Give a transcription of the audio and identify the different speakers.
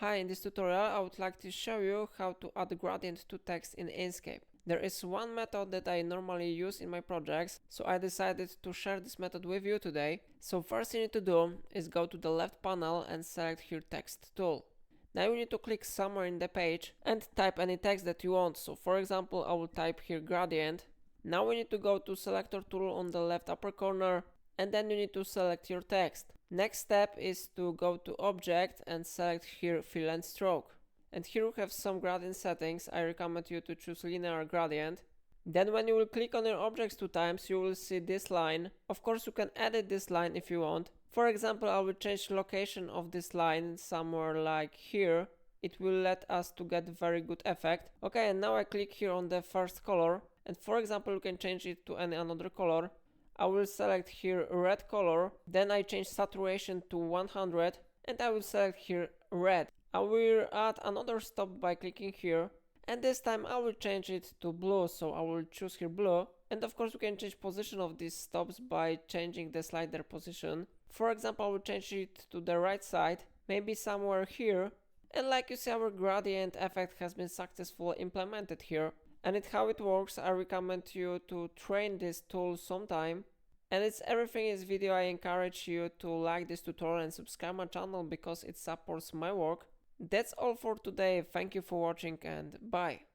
Speaker 1: Hi, in this tutorial I would like to show you how to add gradient to text in Inkscape. There is one method that I normally use in my projects, so I decided to share this method with you today. So first you need to do is go to the left panel and select here text tool. Now you need to click somewhere in the page and type any text that you want. So for example, I will type here gradient. Now we need to go to selector tool on the left upper corner, and then you need to select your text. Next step is to go to object and select here fill and stroke. And here we have some gradient settings. I recommend you to choose linear gradient. Then when you will click on your objects 2 times, you will see this line. Of course you can edit this line if you want. For example, I will change location of this line somewhere like here. It will let us to get very good effect. Okay, and now I click here on the first color, and for example you can change it to any another color. I will select here red color, then I change saturation to 100 and I will select here red. I will add another stop by clicking here, and this time I will change it to blue, so I will choose here blue. And of course we can change position of these stops by changing the slider position. For example, I will change it to the right side, maybe somewhere here. And like you see, our gradient effect has been successfully implemented here. And it's how it works. I recommend you to train this tool sometime. And it's everything in this video. I encourage you to like this tutorial and subscribe my channel because it supports my work. That's all for today. Thank you for watching and bye.